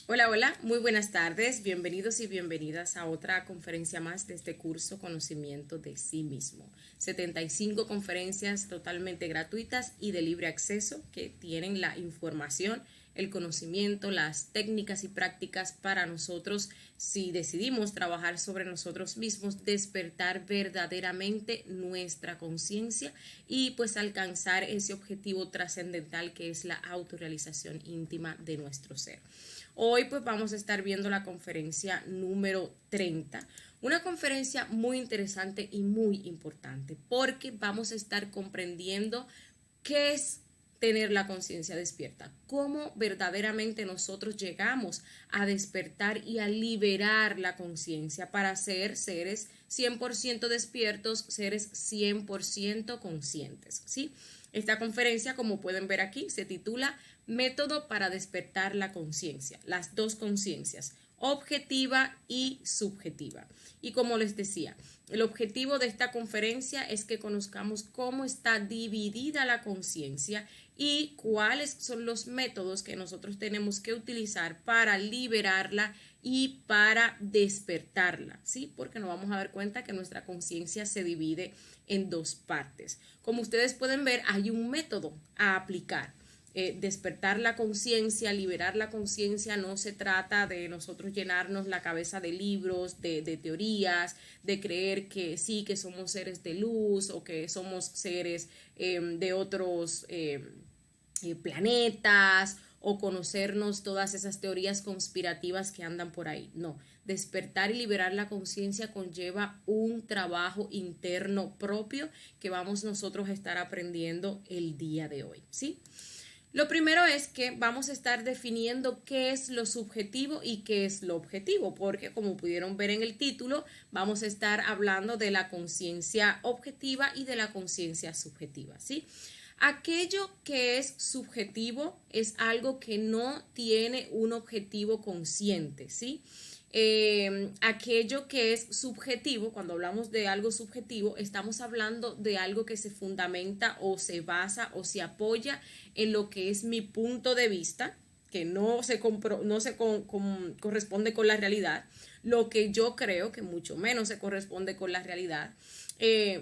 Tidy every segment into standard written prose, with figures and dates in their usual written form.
Hola, hola, muy buenas tardes, bienvenidos y bienvenidas a otra conferencia más de este curso Conocimiento de sí mismo. 75 conferencias totalmente gratuitas y de libre acceso que tienen la información, el conocimiento, las técnicas y prácticas para nosotros, si decidimos trabajar sobre nosotros mismos, despertar verdaderamente nuestra conciencia y pues alcanzar ese objetivo trascendental que es la autorrealización íntima de nuestro ser. Hoy pues vamos a estar viendo la conferencia número 30, una conferencia muy interesante y muy importante porque vamos a estar comprendiendo qué es tener la conciencia despierta, cómo verdaderamente nosotros llegamos a despertar y a liberar la conciencia para ser seres 100% despiertos, seres 100% conscientes, ¿sí? Esta conferencia, como pueden ver aquí, se titula Método para despertar la conciencia, las dos conciencias, objetiva y subjetiva. Y como les decía, el objetivo de esta conferencia es que conozcamos cómo está dividida la conciencia y cuáles son los métodos que nosotros tenemos que utilizar para liberarla y para despertarla, ¿sí? Porque nos vamos a dar cuenta que nuestra conciencia se divide en dos partes. Como ustedes pueden ver, hay un método a aplicar. Despertar la conciencia, liberar la conciencia, no se trata de nosotros llenarnos la cabeza de libros, de teorías, de creer que sí, que somos seres de luz o que somos seres de otros planetas o conocernos todas esas teorías conspirativas que andan por ahí. No, despertar y liberar la conciencia conlleva un trabajo interno propio que vamos nosotros a estar aprendiendo el día de hoy, ¿sí? Lo primero es que vamos a estar definiendo qué es lo subjetivo y qué es lo objetivo, porque como pudieron ver en el título, vamos a estar hablando de la conciencia objetiva y de la conciencia subjetiva, ¿sí? Aquello que es subjetivo es algo que no tiene un objetivo consciente, ¿sí? Aquello que es subjetivo, cuando hablamos de algo subjetivo, estamos hablando de algo que se fundamenta o se basa o se apoya en lo que es mi punto de vista, que no se corresponde con la realidad, lo que yo creo que mucho menos se corresponde con la realidad.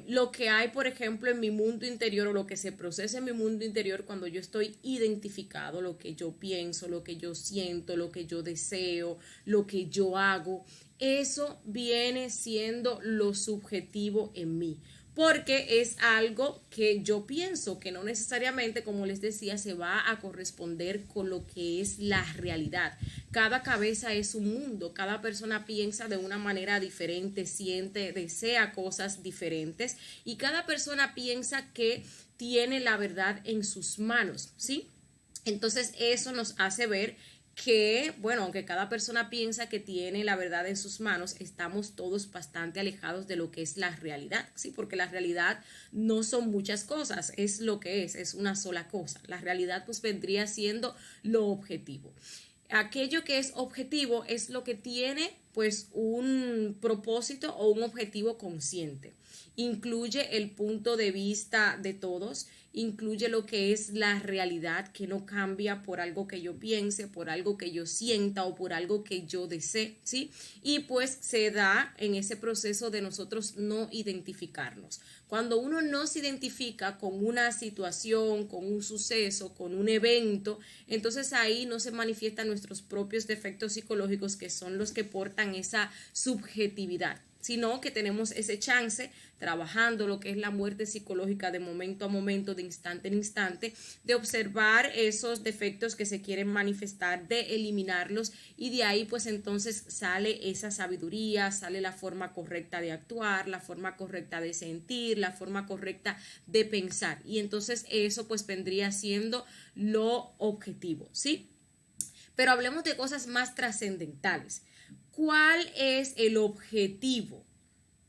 Lo que hay, por ejemplo, en mi mundo interior o lo que se procesa en mi mundo interior cuando yo estoy identificado, lo que yo pienso, lo que yo siento, lo que yo deseo, lo que yo hago, eso viene siendo lo subjetivo en mí. Porque es algo que yo pienso que no necesariamente, como les decía, se va a corresponder con lo que es la realidad. Cada cabeza es un mundo, cada persona piensa de una manera diferente, siente, desea cosas diferentes y cada persona piensa que tiene la verdad en sus manos, ¿sí? Entonces eso nos hace ver que, bueno, aunque cada persona piensa que tiene la verdad en sus manos, estamos todos bastante alejados de lo que es la realidad, ¿sí? Porque la realidad no son muchas cosas, es lo que es una sola cosa. La realidad pues vendría siendo lo objetivo. Aquello que es objetivo es lo que tiene pues un propósito o un objetivo consciente. Incluye el punto de vista de todos, incluye lo que es la realidad que no cambia por algo que yo piense, por algo que yo sienta o por algo que yo desee, ¿sí? Y pues se da en ese proceso de nosotros no identificarnos. Cuando uno no se identifica con una situación, con un suceso, con un evento, entonces ahí no se manifiestan nuestros propios defectos psicológicos que son los que portan esa subjetividad, sino que tenemos ese chance trabajando lo que es la muerte psicológica de momento a momento, de instante en instante, de observar esos defectos que se quieren manifestar, de eliminarlos y de ahí pues entonces sale esa sabiduría, sale la forma correcta de actuar, la forma correcta de sentir, la forma correcta de pensar y entonces eso pues vendría siendo lo objetivo, ¿sí? Pero hablemos de cosas más trascendentales. ¿Cuál es el objetivo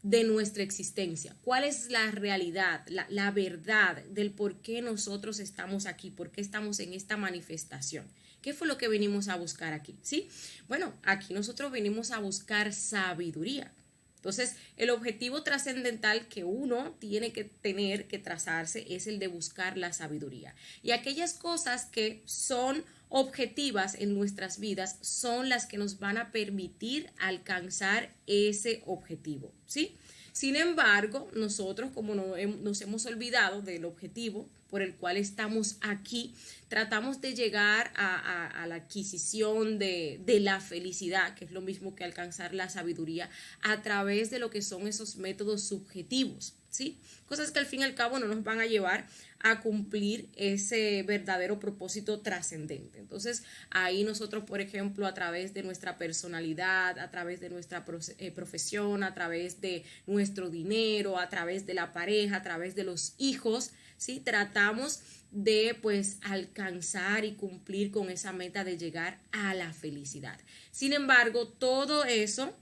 de nuestra existencia? ¿Cuál es la realidad, la verdad del por qué nosotros estamos aquí, por qué estamos en esta manifestación? ¿Qué fue lo que venimos a buscar aquí? ¿Sí? Bueno, aquí nosotros venimos a buscar sabiduría. Entonces, el objetivo trascendental que uno tiene que tener, que trazarse, es el de buscar la sabiduría. Y aquellas cosas que son objetivas en nuestras vidas son las que nos van a permitir alcanzar ese objetivo, ¿sí? Sin embargo, nosotros, como nos hemos olvidado del objetivo por el cual estamos aquí, tratamos de llegar a la adquisición de la felicidad, que es lo mismo que alcanzar la sabiduría, a través de lo que son esos métodos subjetivos, ¿sí? Cosas que al fin y al cabo no nos van a llevar a cumplir ese verdadero propósito trascendente. Entonces, ahí nosotros, por ejemplo, a través de nuestra personalidad, a través de nuestra profesión, a través de nuestro dinero, a través de la pareja, a través de los hijos, ¿sí? Tratamos de pues alcanzar y cumplir con esa meta de llegar a la felicidad. Sin embargo, todo eso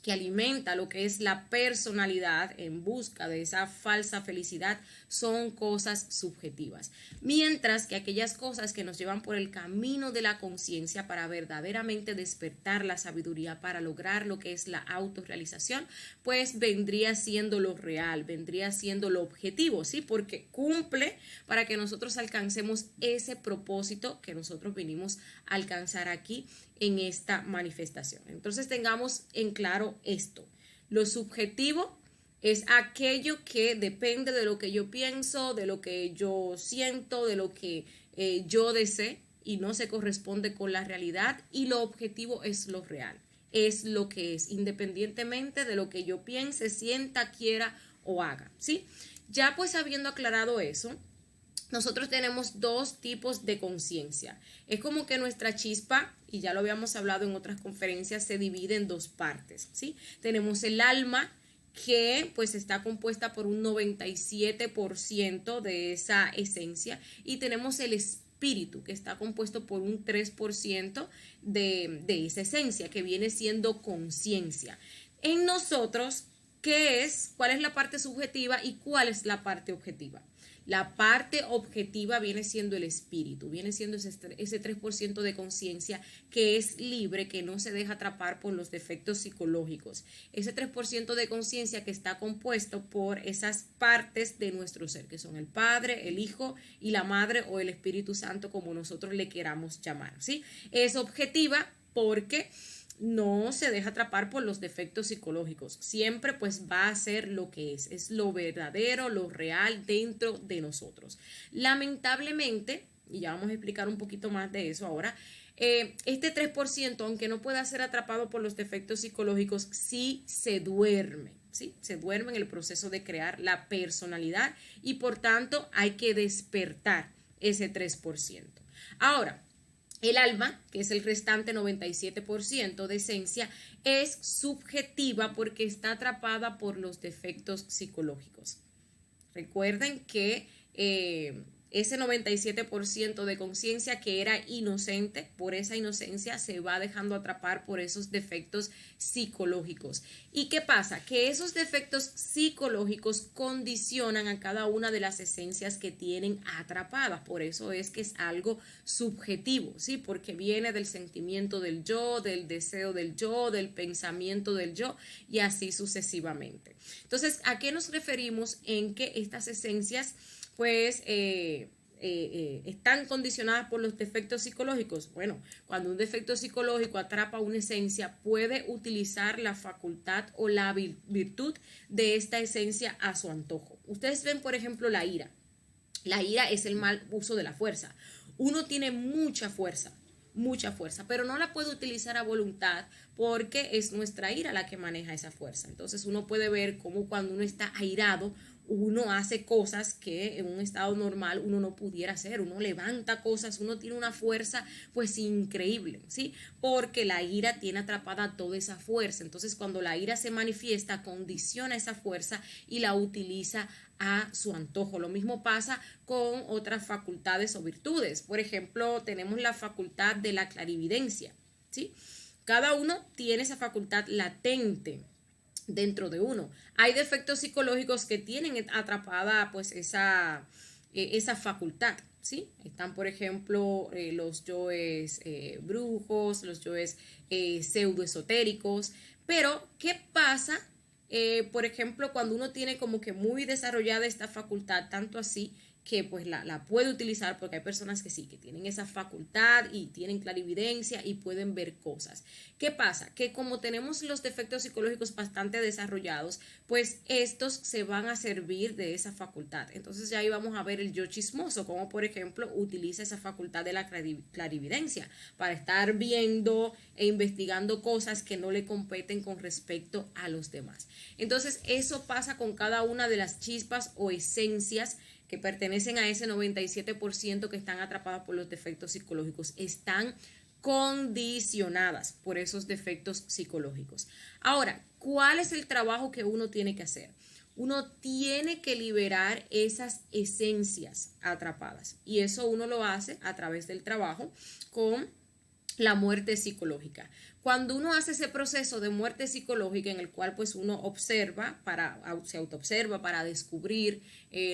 que alimenta lo que es la personalidad en busca de esa falsa felicidad son cosas subjetivas, mientras que aquellas cosas que nos llevan por el camino de la conciencia para verdaderamente despertar la sabiduría, para lograr lo que es la autorrealización, pues vendría siendo lo real, vendría siendo lo objetivo, ¿sí? Porque cumple para que nosotros alcancemos ese propósito que nosotros vinimos a alcanzar aquí en esta manifestación. Entonces tengamos en claro esto. Lo subjetivo es aquello que depende de lo que yo pienso, de lo que yo siento, de lo que yo deseo y no se corresponde con la realidad, y lo objetivo es lo real, es lo que es, independientemente de lo que yo piense, sienta, quiera o haga, ¿sí? Ya pues habiendo aclarado eso, nosotros tenemos dos tipos de conciencia. Es como que nuestra chispa, y ya lo habíamos hablado en otras conferencias, se divide en dos partes, ¿sí? Tenemos el alma, que pues está compuesta por un 97% de esa esencia, y tenemos el espíritu, que está compuesto por un 3% de esa esencia, que viene siendo conciencia. En nosotros, ¿cuál es la parte subjetiva y cuál es la parte objetiva? La parte objetiva viene siendo el espíritu, viene siendo ese 3% de conciencia que es libre, que no se deja atrapar por los defectos psicológicos. Ese 3% de conciencia que está compuesto por esas partes de nuestro ser, que son el Padre, el Hijo y la Madre, o el Espíritu Santo, como nosotros le queramos llamar, ¿sí? Es objetiva porque no se deja atrapar por los defectos psicológicos. Siempre pues va a ser lo que es lo verdadero, lo real dentro de nosotros. Lamentablemente, y ya vamos a explicar un poquito más de eso ahora, este 3%, aunque no pueda ser atrapado por los defectos psicológicos, sí se duerme, ¿sí? Se duerme en el proceso de crear la personalidad, y por tanto hay que despertar ese 3%. Ahora, el alma, que es el restante 97% de esencia, es subjetiva porque está atrapada por los defectos psicológicos. Recuerden que ese 97% de conciencia que era inocente, por esa inocencia se va dejando atrapar por esos defectos psicológicos. ¿Y qué pasa? Que esos defectos psicológicos condicionan a cada una de las esencias que tienen atrapadas. Por eso es que es algo subjetivo, ¿sí? Porque viene del sentimiento del yo, del deseo del yo, del pensamiento del yo, y así sucesivamente. Entonces, ¿a qué nos referimos en que estas esencias pues están condicionadas por los defectos psicológicos? Bueno, cuando un defecto psicológico atrapa una esencia, puede utilizar la facultad o la virtud de esta esencia a su antojo. Ustedes ven, por ejemplo, la ira. La ira es el mal uso de la fuerza. Uno tiene mucha fuerza, pero no la puede utilizar a voluntad, porque es nuestra ira la que maneja esa fuerza. Entonces uno puede ver cómo cuando uno está airado, uno hace cosas que en un estado normal uno no pudiera hacer. Uno levanta cosas, uno tiene una fuerza pues increíble, ¿sí? Porque la ira tiene atrapada toda esa fuerza. Entonces cuando la ira se manifiesta, condiciona esa fuerza y la utiliza a su antojo. Lo mismo pasa con otras facultades o virtudes. Por ejemplo, tenemos la facultad de la clarividencia, ¿sí? Cada uno tiene esa facultad latente dentro de uno. Hay defectos psicológicos que tienen atrapada pues esa facultad, ¿sí? Están, por ejemplo, los yoes brujos, los yoes pseudoesotéricos. Pero, ¿qué pasa? Por ejemplo, cuando uno tiene como que muy desarrollada esta facultad, tanto así que pues la puede utilizar, porque hay personas que sí, que tienen esa facultad y tienen clarividencia y pueden ver cosas. ¿Qué pasa? Que como tenemos los defectos psicológicos bastante desarrollados, pues estos se van a servir de esa facultad. Entonces ya ahí vamos a ver el yo chismoso, como por ejemplo utiliza esa facultad de la clarividencia para estar viendo e investigando cosas que no le competen con respecto a los demás. Entonces eso pasa con cada una de las chispas o esencias que pertenecen a ese 97% que están atrapadas por los defectos psicológicos. Están condicionadas por esos defectos psicológicos. Ahora, ¿cuál es el trabajo que uno tiene que hacer? Uno tiene que liberar esas esencias atrapadas y eso uno lo hace a través del trabajo con la muerte psicológica. Cuando uno hace ese proceso de muerte psicológica en el cual pues uno observa, se autoobserva para descubrir,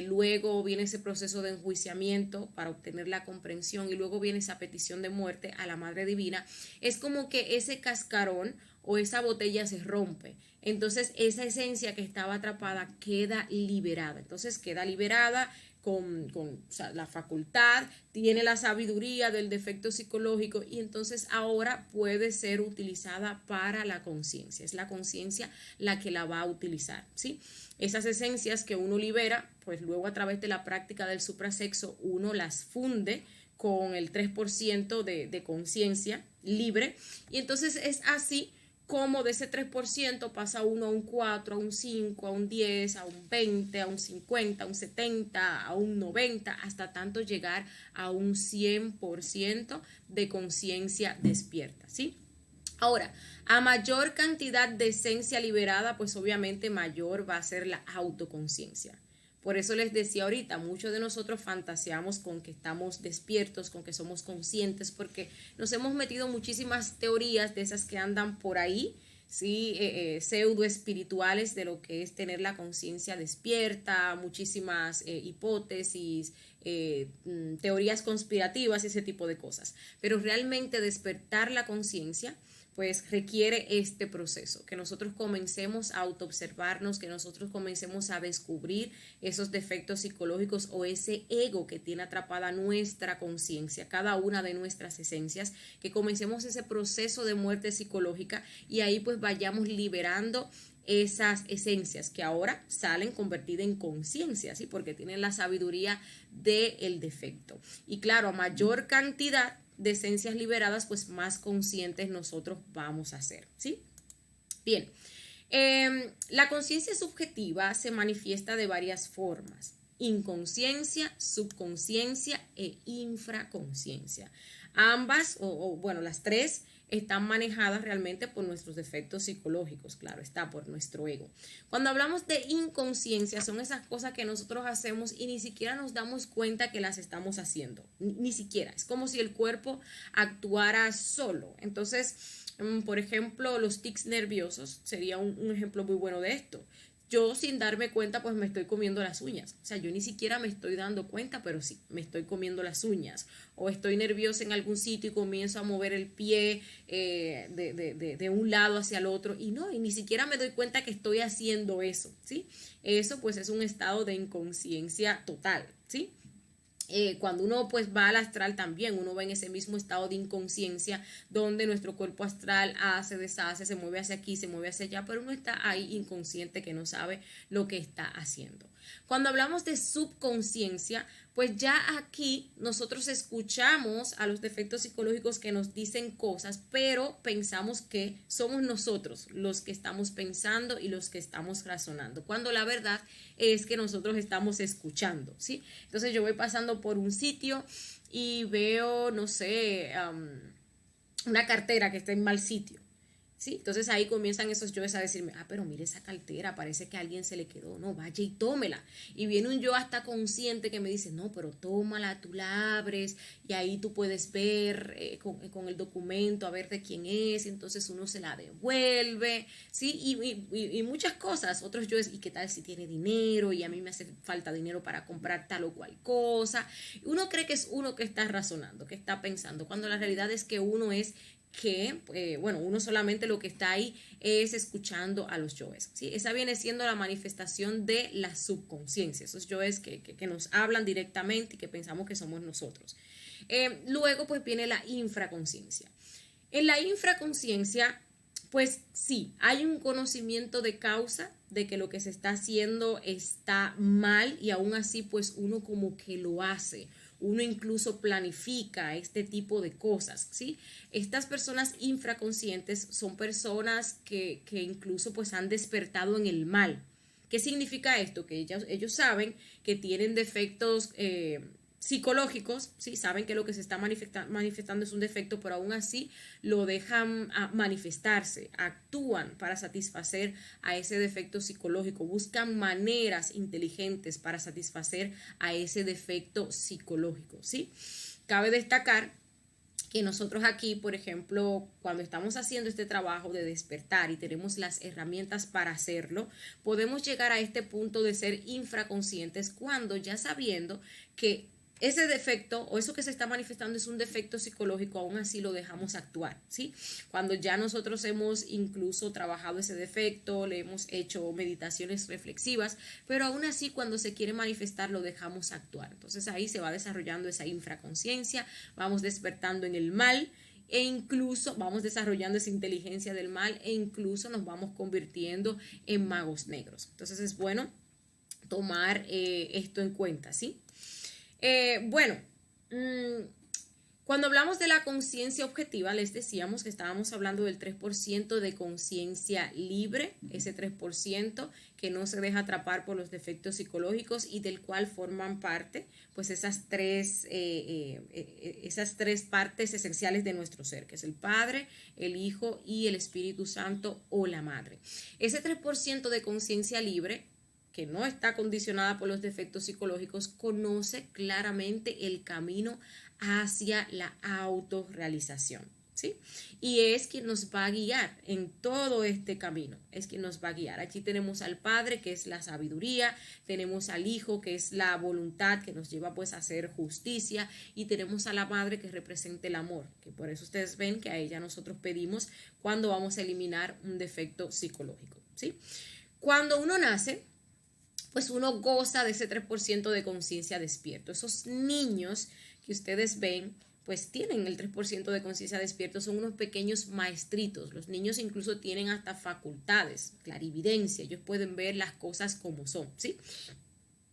luego viene ese proceso de enjuiciamiento para obtener la comprensión y luego viene esa petición de muerte a la Madre Divina, es como que ese cascarón o esa botella se rompe. Entonces esa esencia que estaba atrapada queda liberada. Entonces queda liberada con o sea, la facultad, tiene la sabiduría del defecto psicológico y entonces ahora puede ser utilizada para la conciencia. Es la conciencia la que la va a utilizar, ¿sí? Esas esencias que uno libera, pues luego a través de la práctica del suprasexo uno las funde con el 3% de conciencia libre y entonces es así como de ese 3% pasa uno a un 4, a un 5, a un 10, a un 20, a un 50, a un 70, a un 90, hasta tanto llegar a un 100% de conciencia despierta, ¿sí? Ahora, a mayor cantidad de esencia liberada, pues obviamente mayor va a ser la autoconciencia. Por eso les decía ahorita, muchos de nosotros fantaseamos con que estamos despiertos, con que somos conscientes, porque nos hemos metido muchísimas teorías de esas que andan por ahí, ¿sí? Pseudo espirituales de lo que es tener la conciencia despierta, muchísimas hipótesis, teorías conspirativas y ese tipo de cosas. Pero realmente despertar la conciencia pues requiere este proceso, que nosotros comencemos a autoobservarnos, que nosotros comencemos a descubrir esos defectos psicológicos o ese ego que tiene atrapada nuestra conciencia, cada una de nuestras esencias, que comencemos ese proceso de muerte psicológica y ahí pues vayamos liberando esas esencias que ahora salen convertidas en conciencia, ¿sí? Porque tienen la sabiduría del defecto. Y claro, a mayor cantidad de esencias liberadas, pues más conscientes nosotros vamos a ser, ¿sí? Bien, la conciencia subjetiva se manifiesta de varias formas: inconsciencia, subconsciencia e infraconsciencia. Ambas, bueno, las tres están manejadas realmente por nuestros defectos psicológicos, claro está, por nuestro ego. Cuando hablamos de inconsciencia, son esas cosas que nosotros hacemos y ni siquiera nos damos cuenta que las estamos haciendo, ni siquiera, es como si el cuerpo actuara solo. Entonces, por ejemplo, los tics nerviosos sería un ejemplo muy bueno de esto. Yo sin darme cuenta pues me estoy comiendo las uñas, o sea, yo ni siquiera me estoy dando cuenta, pero sí, me estoy comiendo las uñas, o estoy nerviosa en algún sitio y comienzo a mover el pie de un lado hacia el otro y ni siquiera me doy cuenta que estoy haciendo eso, ¿sí? Eso pues es un estado de inconsciencia total, ¿sí? Cuando uno pues va al astral también, uno va en ese mismo estado de inconsciencia donde nuestro cuerpo astral hace, deshace, se mueve hacia aquí, se mueve hacia allá, pero uno está ahí inconsciente que no sabe lo que está haciendo. Cuando hablamos de subconsciencia, pues ya aquí nosotros escuchamos a los defectos psicológicos que nos dicen cosas, pero pensamos que somos nosotros los que estamos pensando y los que estamos razonando, cuando la verdad es que nosotros estamos escuchando, ¿sí? Entonces yo voy pasando por un sitio y veo, no sé, una cartera que está en mal sitio, ¿sí? Entonces ahí comienzan esos yoes a decirme, pero mire esa cartera, parece que a alguien se le quedó, no, vaya y tómela. Y viene un yo hasta consciente que me dice, no, pero tómala, tú la abres y ahí tú puedes ver con el documento a ver de quién es, entonces uno se la devuelve, ¿sí? Y muchas cosas, otros yoes, ¿y qué tal si tiene dinero? Y a mí me hace falta dinero para comprar tal o cual cosa. Uno cree que es uno que está razonando, que está pensando, cuando la realidad es que uno es que, bueno, uno solamente lo que está ahí es escuchando a los yoes, ¿sí? Esa viene siendo la manifestación de la subconsciencia, esos yoes que nos hablan directamente y que pensamos que somos nosotros. Luego, pues viene la infraconsciencia. En la infraconsciencia, pues sí, hay un conocimiento de causa de que lo que se está haciendo está mal y aún así pues uno como que lo hace, uno incluso planifica este tipo de cosas, ¿sí? Estas personas infraconscientes son personas que incluso pues han despertado en el mal. ¿Qué significa esto? Que ellos saben que tienen defectos psicológicos, ¿sí? Saben que lo que se está manifestando es un defecto, pero aún así lo dejan manifestarse, actúan para satisfacer a ese defecto psicológico, buscan maneras inteligentes para satisfacer a ese defecto psicológico, ¿sí? Cabe destacar que nosotros aquí, por ejemplo, cuando estamos haciendo este trabajo de despertar y tenemos las herramientas para hacerlo, podemos llegar a este punto de ser infraconscientes cuando ya sabiendo que ese defecto o eso que se está manifestando es un defecto psicológico, aún así lo dejamos actuar, ¿sí? Cuando ya nosotros hemos incluso trabajado ese defecto, le hemos hecho meditaciones reflexivas, pero aún así cuando se quiere manifestar lo dejamos actuar. Entonces ahí se va desarrollando esa infraconsciencia, vamos despertando en el mal e incluso vamos desarrollando esa inteligencia del mal e incluso nos vamos convirtiendo en magos negros. Entonces es bueno tomar esto en cuenta, ¿sí? Bueno, cuando hablamos de la conciencia objetiva, les decíamos que estábamos hablando del 3% de conciencia libre, ese 3% que no se deja atrapar por los defectos psicológicos y del cual forman parte, pues esas tres partes esenciales de nuestro ser, que es el Padre, el Hijo y el Espíritu Santo o la Madre. Ese 3% de conciencia libre, que no está condicionada por los defectos psicológicos, conoce claramente el camino hacia la autorrealización, ¿sí? Y es quien nos va a guiar en todo este camino, es quien nos va a guiar. Aquí tenemos al Padre, que es la sabiduría, tenemos al Hijo, que es la voluntad, que nos lleva pues a hacer justicia, y tenemos a la Madre, que representa el amor, que por eso ustedes ven que a ella nosotros pedimos cuando vamos a eliminar un defecto psicológico, ¿sí? Cuando uno nace, pues uno goza de ese 3% de conciencia despierto. Esos niños que ustedes ven, pues tienen el 3% de conciencia despierto, son unos pequeños maestritos. Los niños incluso tienen hasta facultades, clarividencia, ellos pueden ver las cosas como son, ¿sí?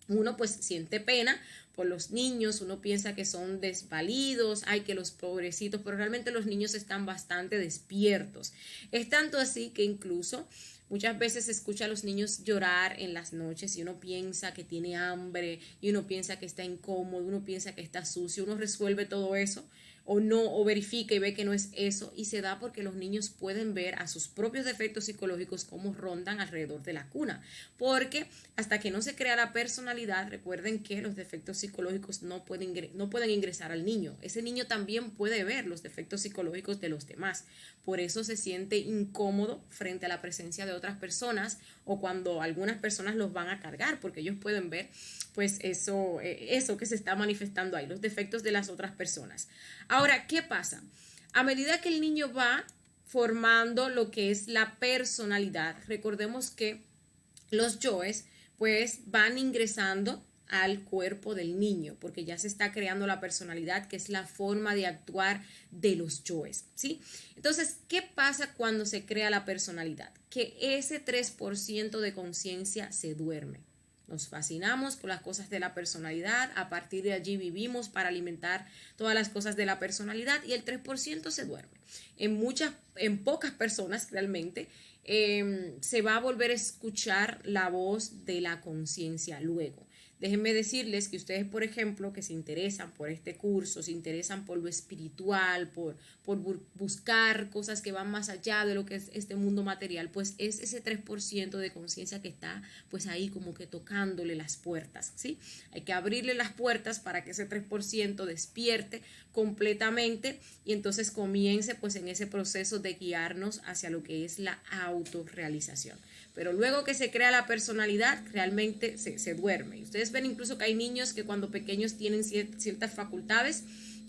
Uno pues siente pena por los niños, uno piensa que son desvalidos, ay, que los pobrecitos, pero realmente los niños están bastante despiertos. Es tanto así que incluso muchas veces se escucha a los niños llorar en las noches y uno piensa que tiene hambre y uno piensa que está incómodo, uno piensa que está sucio, uno resuelve todo eso o no, o verifica y ve que no es eso, y se da porque los niños pueden ver a sus propios defectos psicológicos como rondan alrededor de la cuna, porque hasta que no se crea la personalidad, recuerden que los defectos psicológicos no pueden ingresar al niño. Ese niño también puede ver los defectos psicológicos de los demás, por eso se siente incómodo frente a la presencia de otras personas o cuando algunas personas los van a cargar, porque ellos pueden ver pues eso que se está manifestando ahí, los defectos de las otras personas. Ahora, ¿qué pasa? A medida que el niño va formando lo que es la personalidad, recordemos que los yoes pues van ingresando al cuerpo del niño, porque ya se está creando la personalidad, que es la forma de actuar de los yoes, ¿sí? Entonces, ¿qué pasa cuando se crea la personalidad? Que ese 3% de conciencia se duerme. Nos fascinamos con las cosas de la personalidad, a partir de allí vivimos para alimentar todas las cosas de la personalidad y el 3% se duerme. En pocas personas realmente se va a volver a escuchar la voz de la conciencia luego. Déjenme decirles que ustedes, por ejemplo, que se interesan por este curso, se interesan por lo espiritual, por buscar cosas que van más allá de lo que es este mundo material, pues es ese 3% de conciencia que está pues ahí como que tocándole las puertas, ¿sí? Hay que abrirle las puertas para que ese 3% despierte completamente y entonces comience pues en ese proceso de guiarnos hacia lo que es la autorrealización. Pero luego que se crea la personalidad, realmente se duerme. Y ustedes ven incluso que hay niños que cuando pequeños tienen ciertas facultades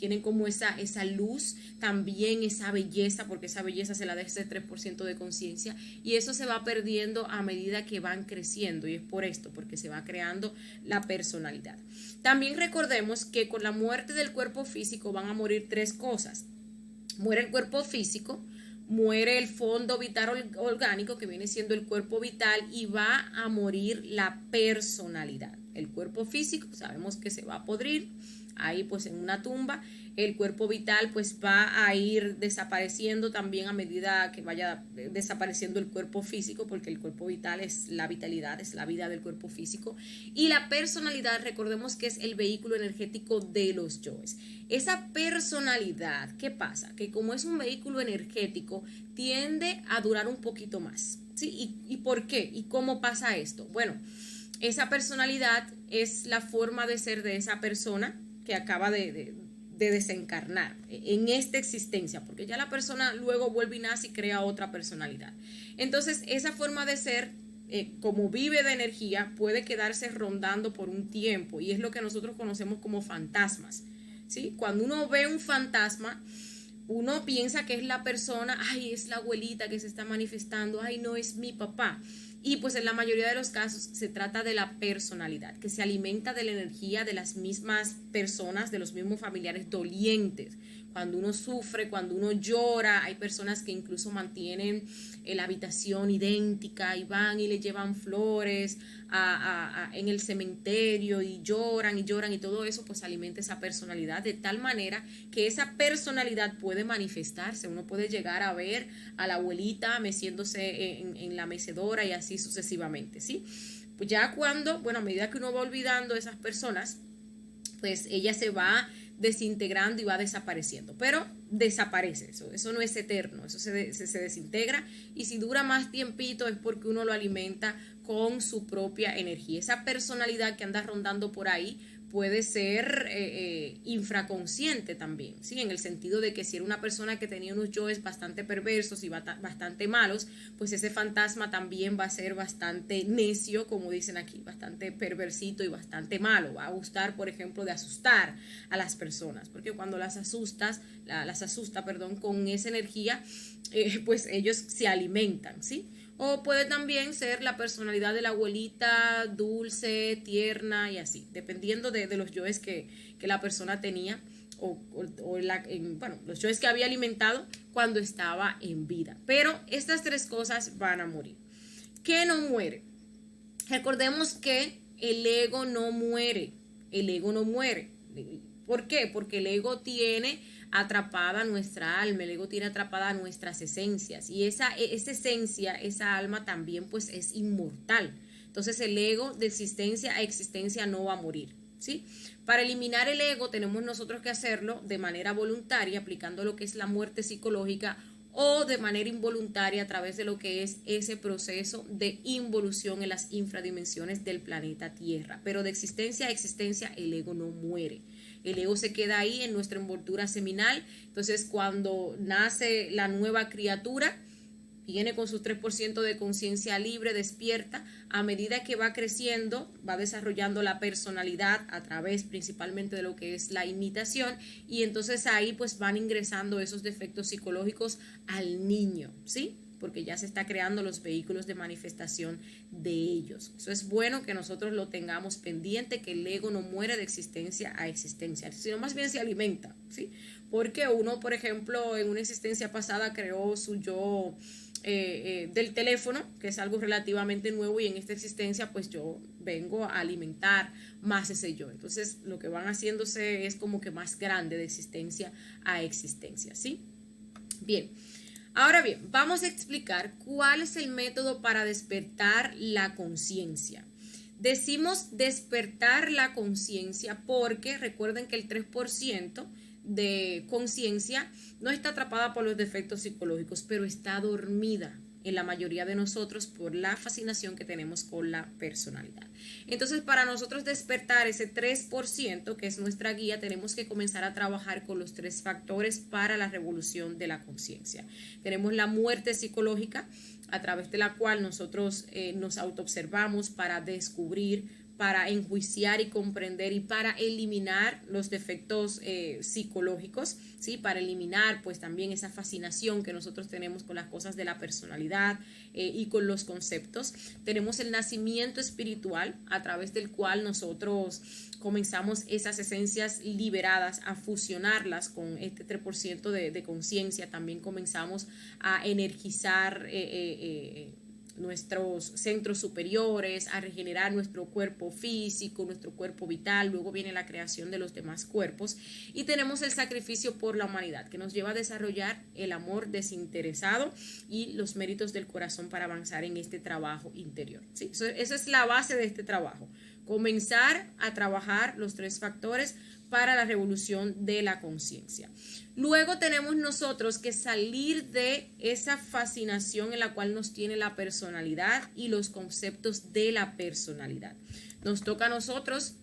tienen como esa luz, también esa belleza, porque esa belleza se la da ese 3% de conciencia, y eso se va perdiendo a medida que van creciendo, y es por esto, porque se va creando la personalidad. También recordemos que con la muerte del cuerpo físico van a morir tres cosas. Muere el cuerpo físico, muere el fondo vital orgánico, que viene siendo el cuerpo vital, y va a morir la personalidad. El cuerpo físico sabemos que se va a podrir ahí pues en una tumba. El cuerpo vital pues va a ir desapareciendo también a medida que vaya desapareciendo el cuerpo físico, porque el cuerpo vital es la vitalidad, es la vida del cuerpo físico. Y la personalidad, recordemos que es el vehículo energético de los yoes. Esa personalidad, ¿qué pasa? Que como es un vehículo energético, tiende a durar un poquito más, ¿sí? ¿Y por qué? ¿Y cómo pasa esto? Bueno, esa personalidad es la forma de ser de esa persona que acaba de desencarnar en esta existencia, porque ya la persona luego vuelve y nace y crea otra personalidad. Entonces, esa forma de ser, como vive de energía, puede quedarse rondando por un tiempo, y es lo que nosotros conocemos como fantasmas, ¿sí? Cuando uno ve un fantasma, uno piensa que es la persona, ay, es la abuelita que se está manifestando, ay, no es mi papá. Y pues en la mayoría de los casos se trata de la personalidad, que se alimenta de la energía de las mismas personas, de los mismos familiares dolientes. Cuando uno sufre, cuando uno llora, hay personas que incluso mantienen la habitación idéntica y van y le llevan flores en el cementerio y lloran y todo eso pues alimenta esa personalidad, de tal manera que esa personalidad puede manifestarse. Uno puede llegar a ver a la abuelita meciéndose en la mecedora y así sucesivamente, ¿sí? Pues ya cuando, bueno, a medida que uno va olvidando esas personas, pues ella se va desintegrando y va desapareciendo, pero desaparece, eso no es eterno, eso se desintegra, y si dura más tiempito es porque uno lo alimenta con su propia energía. Esa personalidad que anda rondando por ahí puede ser infraconsciente también, ¿sí? En el sentido de que si era una persona que tenía unos yoes bastante perversos y bastante malos, pues ese fantasma también va a ser bastante necio, como dicen aquí, bastante perversito y bastante malo. Va a gustar, por ejemplo, de asustar a las personas, porque cuando las asusta, con esa energía, pues ellos se alimentan, ¿sí? O puede también ser la personalidad de la abuelita, dulce, tierna y así, dependiendo de los yoes que la persona tenía los yoes que había alimentado cuando estaba en vida. Pero estas tres cosas van a morir. ¿Qué no muere? Recordemos que el ego no muere. El ego no muere. ¿Por qué? Porque el ego tiene atrapada nuestra alma, el ego tiene atrapada nuestras esencias, y esa esencia, esa alma también pues es inmortal. Entonces el ego de existencia a existencia no va a morir, ¿sí? Para eliminar el ego tenemos nosotros que hacerlo de manera voluntaria, aplicando lo que es la muerte psicológica, o de manera involuntaria a través de lo que es ese proceso de involución en las infradimensiones del planeta Tierra. Pero de existencia a existencia el ego no muere. El ego se queda ahí en nuestra envoltura seminal. Entonces cuando nace la nueva criatura, viene con sus 3% de conciencia libre, despierta. A medida que va creciendo, va desarrollando la personalidad a través principalmente de lo que es la imitación, y entonces ahí pues van ingresando esos defectos psicológicos al niño, ¿sí? Porque ya se está creando los vehículos de manifestación de ellos. Eso es bueno que nosotros lo tengamos pendiente, que el ego no muere de existencia a existencia, sino más bien se alimenta, ¿sí? Porque uno, por ejemplo, en una existencia pasada creó su yo del teléfono, que es algo relativamente nuevo, y en esta existencia pues yo vengo a alimentar más ese yo. Entonces lo que van haciéndose es como que más grande de existencia a existencia, ¿sí? Bien. Ahora bien, vamos a explicar cuál es el método para despertar la conciencia. Decimos despertar la conciencia porque recuerden que el 3% de conciencia no está atrapada por los defectos psicológicos, pero está dormida en la mayoría de nosotros por la fascinación que tenemos con la personalidad. Entonces, para nosotros despertar ese 3%, que es nuestra guía, tenemos que comenzar a trabajar con los 3 factores para la revolución de la conciencia. Tenemos la muerte psicológica, a través de la cual nosotros nos autoobservamos para descubrir, para enjuiciar y comprender y para eliminar los defectos psicológicos, ¿sí? Para eliminar pues también esa fascinación que nosotros tenemos con las cosas de la personalidad y con los conceptos. Tenemos el nacimiento espiritual, a través del cual nosotros comenzamos esas esencias liberadas a fusionarlas con este 3% de conciencia. También comenzamos a energizar nuestros centros superiores, a regenerar nuestro cuerpo físico, nuestro cuerpo vital. Luego viene la creación de los demás cuerpos y tenemos el sacrificio por la humanidad, que nos lleva a desarrollar el amor desinteresado y los méritos del corazón para avanzar en este trabajo interior, ¿sí? Eso es la base de este trabajo, comenzar a trabajar los 3 factores para la revolución de la conciencia. Luego tenemos nosotros que salir de esa fascinación en la cual nos tiene la personalidad y los conceptos de la personalidad. Nos toca a nosotros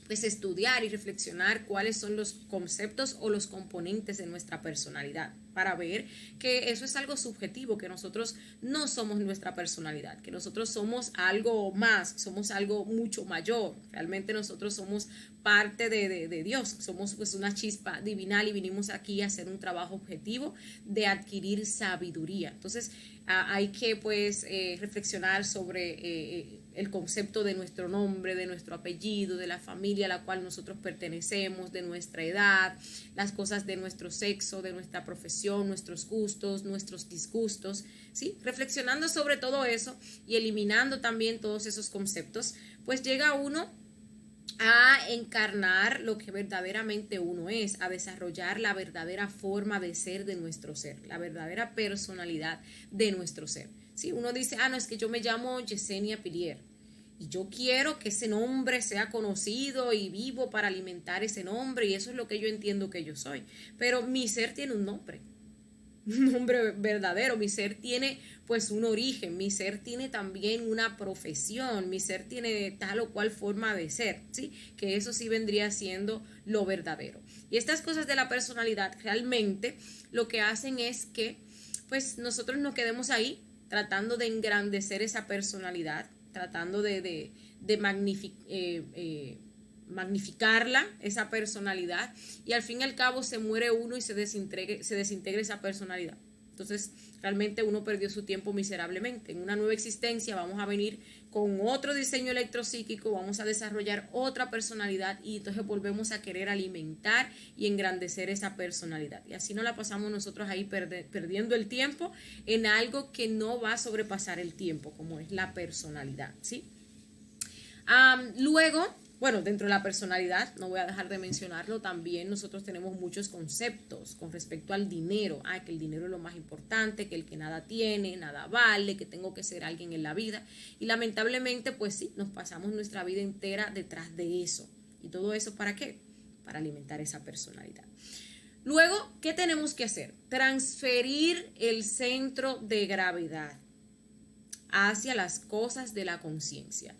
pues estudiar y reflexionar cuáles son los conceptos o los componentes de nuestra personalidad, para ver que eso es algo subjetivo, que nosotros no somos nuestra personalidad, que nosotros somos algo más, somos algo mucho mayor. Realmente nosotros somos parte de Dios, somos pues una chispa divinal y vinimos aquí a hacer un trabajo objetivo de adquirir sabiduría. Entonces hay que pues reflexionar sobre el concepto de nuestro nombre, de nuestro apellido, de la familia a la cual nosotros pertenecemos, de nuestra edad, las cosas de nuestro sexo, de nuestra profesión, nuestros gustos, nuestros disgustos, ¿sí? Reflexionando sobre todo eso y eliminando también todos esos conceptos, pues llega uno a encarnar lo que verdaderamente uno es, a desarrollar la verdadera forma de ser de nuestro ser, la verdadera personalidad de nuestro ser. ¿Sí? Uno dice, no, es que yo me llamo Yesenia Pilier y yo quiero que ese nombre sea conocido y vivo para alimentar ese nombre y eso es lo que yo entiendo que yo soy. Pero mi ser tiene un nombre verdadero, mi ser tiene pues un origen, mi ser tiene también una profesión, mi ser tiene tal o cual forma de ser, ¿sí? Que eso sí vendría siendo lo verdadero. Y estas cosas de la personalidad realmente lo que hacen es que pues nosotros nos quedemos ahí tratando de engrandecer esa personalidad, tratando de magnificarla, esa personalidad, y al fin y al cabo se muere uno y se desintegra esa personalidad. Entonces realmente uno perdió su tiempo miserablemente. En una nueva existencia vamos a venir con otro diseño electropsíquico, vamos a desarrollar otra personalidad y entonces volvemos a querer alimentar y engrandecer esa personalidad. Y así nos la pasamos nosotros ahí perdiendo el tiempo en algo que no va a sobrepasar el tiempo, como es la personalidad, ¿sí? Luego, bueno, dentro de la personalidad, no voy a dejar de mencionarlo, también nosotros tenemos muchos conceptos con respecto al dinero. Que el dinero es lo más importante, que el que nada tiene, nada vale, que tengo que ser alguien en la vida. Y lamentablemente, pues sí, nos pasamos nuestra vida entera detrás de eso. ¿Y todo eso para qué? Para alimentar esa personalidad. Luego, ¿qué tenemos que hacer? Transferir el centro de gravedad hacia las cosas de la conciencia.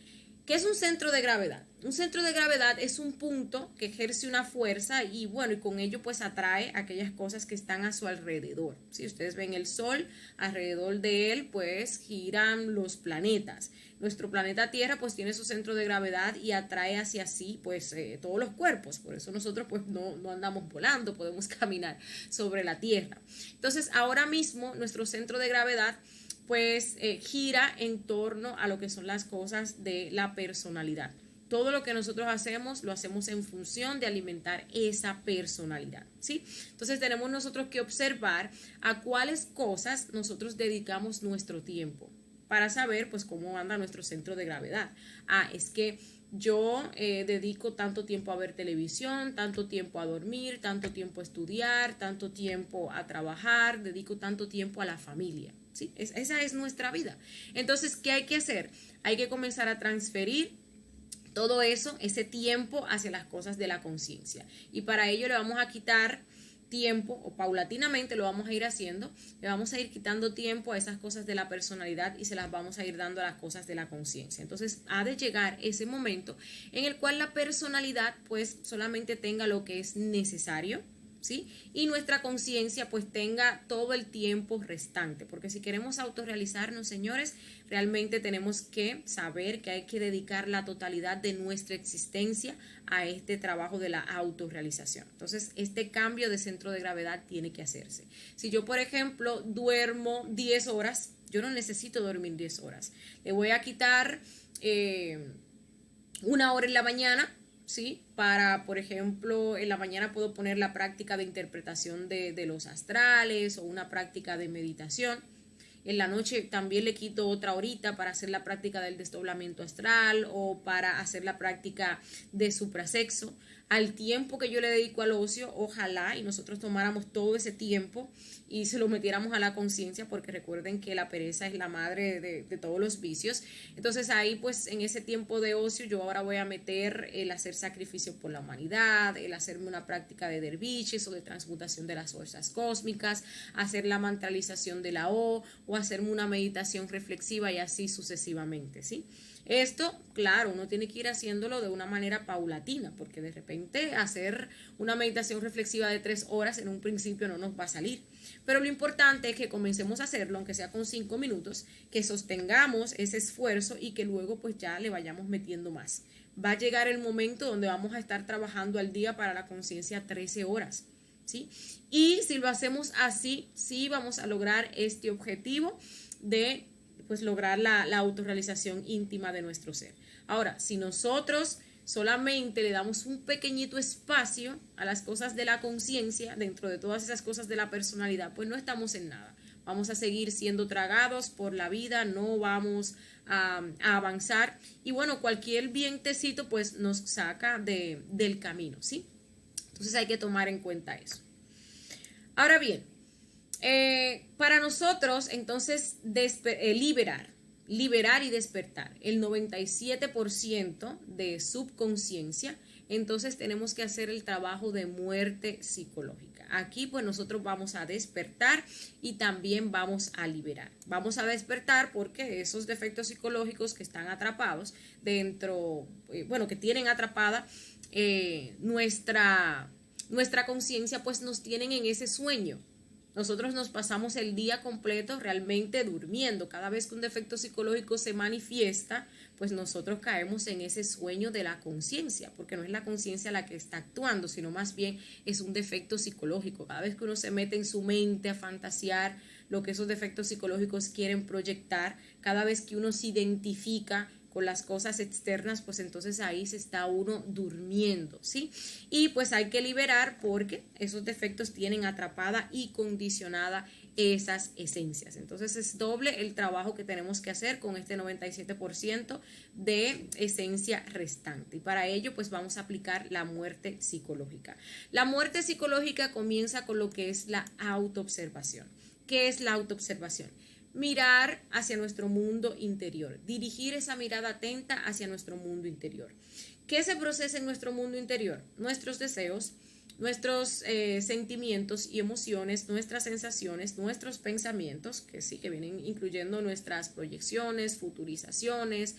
¿Qué es un centro de gravedad? Un centro de gravedad es un punto que ejerce una fuerza y bueno, y con ello pues atrae aquellas cosas que están a su alrededor. Si ustedes ven el Sol, alrededor de él pues giran los planetas. Nuestro planeta Tierra pues tiene su centro de gravedad y atrae hacia sí pues todos los cuerpos. Por eso nosotros pues no andamos volando, podemos caminar sobre la Tierra. Entonces ahora mismo nuestro centro de gravedad pues gira en torno a lo que son las cosas de la personalidad. Todo lo que nosotros hacemos, lo hacemos en función de alimentar esa personalidad, ¿sí? Entonces tenemos nosotros que observar a cuáles cosas nosotros dedicamos nuestro tiempo para saber pues cómo anda nuestro centro de gravedad. Es que yo dedico tanto tiempo a ver televisión, tanto tiempo a dormir, tanto tiempo a estudiar, tanto tiempo a trabajar, dedico tanto tiempo a la familia. ¿Sí? Esa es nuestra vida. Entonces, ¿qué hay que hacer? Hay que comenzar a transferir todo eso, ese tiempo hacia las cosas de la conciencia. Y para ello le vamos a quitar tiempo, o paulatinamente lo vamos a ir haciendo, le vamos a ir quitando tiempo a esas cosas de la personalidad y se las vamos a ir dando a las cosas de la conciencia. Entonces ha de llegar ese momento en el cual la personalidad pues solamente tenga lo que es necesario, ¿sí? Y nuestra conciencia pues tenga todo el tiempo restante, porque si queremos autorrealizarnos, señores, realmente tenemos que saber que hay que dedicar la totalidad de nuestra existencia a este trabajo de la autorrealización. Entonces, este cambio de centro de gravedad tiene que hacerse. Si yo, por ejemplo, duermo 10 horas, yo no necesito dormir 10 horas. Le voy a quitar 1 hora en la mañana, ¿sí? Para, por ejemplo, en la mañana puedo poner la práctica de interpretación de los astrales o una práctica de meditación. En la noche también le quito otra horita para hacer la práctica del desdoblamiento astral o para hacer la práctica de suprasexo. Al tiempo que yo le dedico al ocio, ojalá y nosotros tomáramos todo ese tiempo y se lo metiéramos a la conciencia, porque recuerden que la pereza es la madre de todos los vicios. Entonces ahí pues en ese tiempo de ocio yo ahora voy a meter el hacer sacrificio por la humanidad, el hacerme una práctica de derviches o de transmutación de las fuerzas cósmicas, hacer la mantralización de la O o hacerme una meditación reflexiva y así sucesivamente, ¿sí? Esto, claro, uno tiene que ir haciéndolo de una manera paulatina, porque de repente hacer una meditación reflexiva de 3 horas en un principio no nos va a salir. Pero lo importante es que comencemos a hacerlo, aunque sea con 5 minutos, que sostengamos ese esfuerzo y que luego pues ya le vayamos metiendo más. Va a llegar el momento donde vamos a estar trabajando al día para la conciencia 13 horas, ¿sí? Y si lo hacemos así, sí vamos a lograr este objetivo de pues lograr la autorrealización íntima de nuestro ser. Ahora, si nosotros solamente le damos un pequeñito espacio a las cosas de la conciencia, dentro de todas esas cosas de la personalidad, pues no estamos en nada. Vamos a seguir siendo tragados por la vida, no vamos a avanzar. Y bueno, cualquier vientecito pues nos saca del camino, ¿sí? Entonces hay que tomar en cuenta eso. Ahora bien, para nosotros, entonces, liberar y despertar el 97% de subconsciencia, entonces tenemos que hacer el trabajo de muerte psicológica. Aquí pues nosotros vamos a despertar y también vamos a liberar. Vamos a despertar porque esos defectos psicológicos que están atrapados dentro, que tienen atrapada nuestra conciencia, pues nos tienen en ese sueño. Nosotros nos pasamos el día completo realmente durmiendo. Cada vez que un defecto psicológico se manifiesta, pues nosotros caemos en ese sueño de la conciencia, porque no es la conciencia la que está actuando, sino más bien es un defecto psicológico. Cada vez que uno se mete en su mente a fantasear lo que esos defectos psicológicos quieren proyectar, cada vez que uno se identifica con las cosas externas, pues entonces ahí se está uno durmiendo, ¿sí? Y pues hay que liberar porque esos defectos tienen atrapada y condicionada esas esencias. Entonces es doble el trabajo que tenemos que hacer con este 97% de esencia restante. Y para ello pues vamos a aplicar la muerte psicológica. La muerte psicológica comienza con lo que es la autoobservación. ¿Qué es la autoobservación? Mirar hacia nuestro mundo interior, dirigir esa mirada atenta hacia nuestro mundo interior. ¿Qué se procesa en nuestro mundo interior? Nuestros deseos, nuestros sentimientos y emociones, nuestras sensaciones, nuestros pensamientos, que sí, que vienen incluyendo nuestras proyecciones, futurizaciones,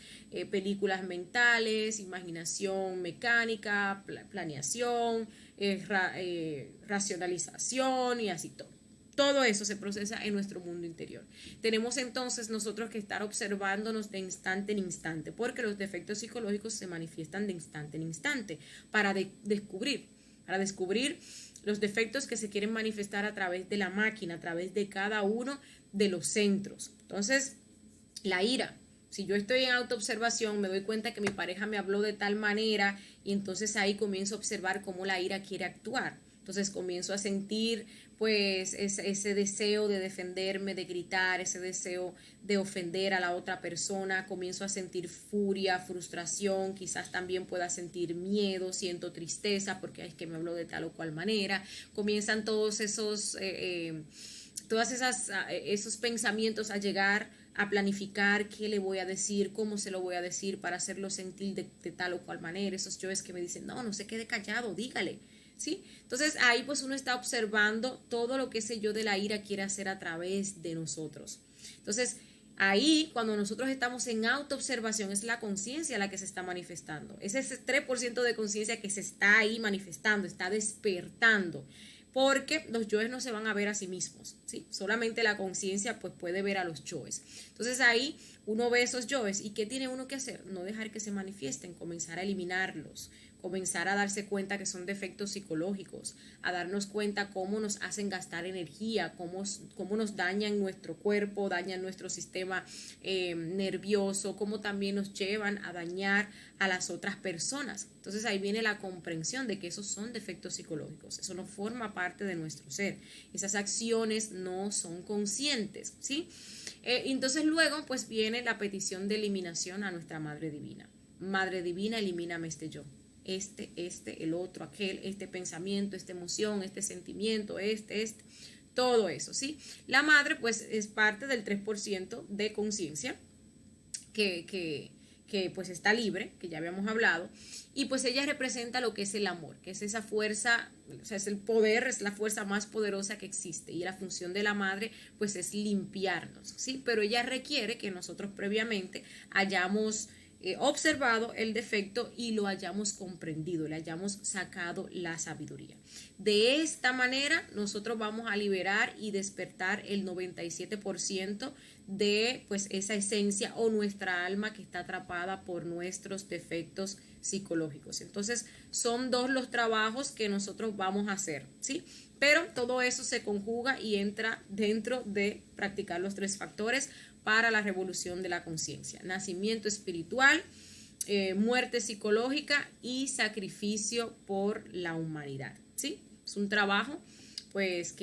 películas mentales, imaginación mecánica, planeación, racionalización y así todo. Todo eso se procesa en nuestro mundo interior. Tenemos entonces nosotros que estar observándonos de instante en instante, porque los defectos psicológicos se manifiestan de instante en instante para descubrir los defectos que se quieren manifestar a través de la máquina, a través de cada uno de los centros. Entonces, la ira. Si yo estoy en autoobservación, me doy cuenta que mi pareja me habló de tal manera y entonces ahí comienzo a observar cómo la ira quiere actuar. Entonces comienzo a sentir pues ese deseo de defenderme, de gritar, ese deseo de ofender a la otra persona, comienzo a sentir furia, frustración, quizás también pueda sentir miedo, siento tristeza porque es que me habló de tal o cual manera, comienzan todos esos pensamientos a llegar a planificar qué le voy a decir, cómo se lo voy a decir para hacerlo sentir de tal o cual manera, esos yoes que me dicen, no se quede callado, dígale. ¿Sí? Entonces ahí pues uno está observando todo lo que ese yo de la ira quiere hacer a través de nosotros. Entonces ahí cuando nosotros estamos en autoobservación es la conciencia la que se está manifestando. Es ese 3% de conciencia que se está ahí manifestando, está despertando. porque los yoes no se van a ver a sí mismos, ¿sí? Solamente la conciencia pues puede ver a los yoes. Entonces ahí uno ve esos yoes y ¿qué tiene uno que hacer? No dejar que se manifiesten, comenzar a eliminarlos, comenzar a darse cuenta que son defectos psicológicos, a darnos cuenta cómo nos hacen gastar energía, cómo nos dañan nuestro cuerpo, dañan nuestro sistema nervioso, cómo también nos llevan a dañar a las otras personas. Entonces ahí viene la comprensión de que esos son defectos psicológicos, eso no forma parte de nuestro ser, esas acciones no son conscientes, ¿sí? Entonces luego pues viene la petición de eliminación a nuestra Madre Divina. Madre Divina, elimíname este yo. El otro, aquel, este pensamiento, esta emoción, este sentimiento, todo eso, ¿sí? La madre, pues, es parte del 3% de conciencia que pues está libre, que ya habíamos hablado, y pues ella representa lo que es el amor, que es esa fuerza, o sea, es el poder, es la fuerza más poderosa que existe, y la función de la madre, pues, es limpiarnos, ¿sí? Pero ella requiere que nosotros previamente hayamos observado el defecto y lo hayamos comprendido, le hayamos sacado la sabiduría. De esta manera nosotros vamos a liberar y despertar el 97% de pues esa esencia o nuestra alma que está atrapada por nuestros defectos psicológicos. Entonces son dos los trabajos que nosotros vamos a hacer, ¿sí? Pero todo eso se conjuga y entra dentro de practicar los 3 factores para la revolución de la conciencia: nacimiento espiritual, muerte psicológica y sacrificio por la humanidad, ¿sí? Es un trabajo pues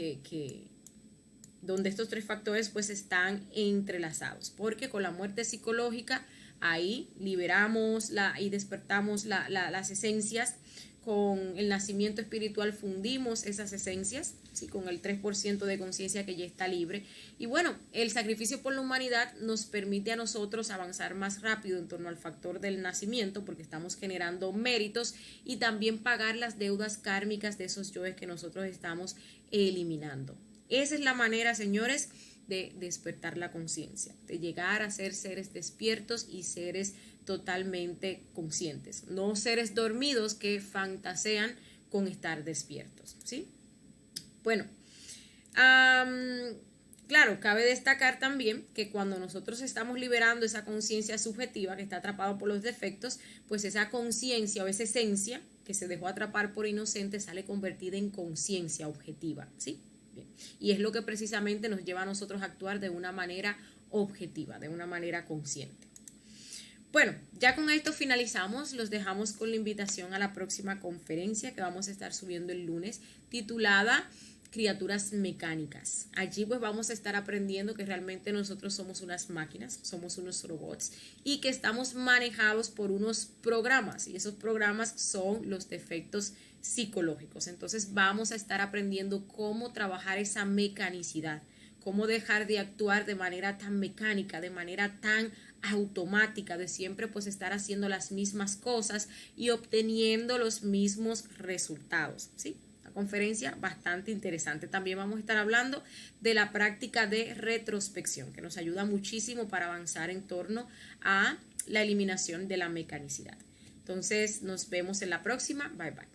donde estos 3 factores pues están entrelazados, porque con la muerte psicológica ahí liberamos y despertamos las esencias. Con el nacimiento espiritual fundimos esas esencias, ¿sí? Con el 3% de conciencia que ya está libre. Y bueno, el sacrificio por la humanidad nos permite a nosotros avanzar más rápido en torno al factor del nacimiento, porque estamos generando méritos y también pagar las deudas kármicas de esos yoes que nosotros estamos eliminando. Esa es la manera, señores, de despertar la conciencia, de llegar a ser seres despiertos y seres totalmente conscientes, no seres dormidos que fantasean con estar despiertos, ¿sí? Bueno, claro, cabe destacar también que cuando nosotros estamos liberando esa conciencia subjetiva que está atrapada por los defectos, pues esa conciencia o esa esencia que se dejó atrapar por inocente sale convertida en conciencia objetiva, ¿sí? Bien. Y es lo que precisamente nos lleva a nosotros a actuar de una manera objetiva, de una manera consciente. Bueno, ya con esto finalizamos, los dejamos con la invitación a la próxima conferencia que vamos a estar subiendo el lunes, titulada Criaturas Mecánicas. Allí pues vamos a estar aprendiendo que realmente nosotros somos unas máquinas, somos unos robots y que estamos manejados por unos programas, y esos programas son los defectos psicológicos. Entonces vamos a estar aprendiendo cómo trabajar esa mecanicidad, cómo dejar de actuar de manera tan mecánica, de manera tan automática, de siempre pues estar haciendo las mismas cosas y obteniendo los mismos resultados, ¿sí? Una conferencia bastante interesante. También vamos a estar hablando de la práctica de retrospección, que nos ayuda muchísimo para avanzar en torno a la eliminación de la mecanicidad. Entonces nos vemos en la próxima. Bye bye.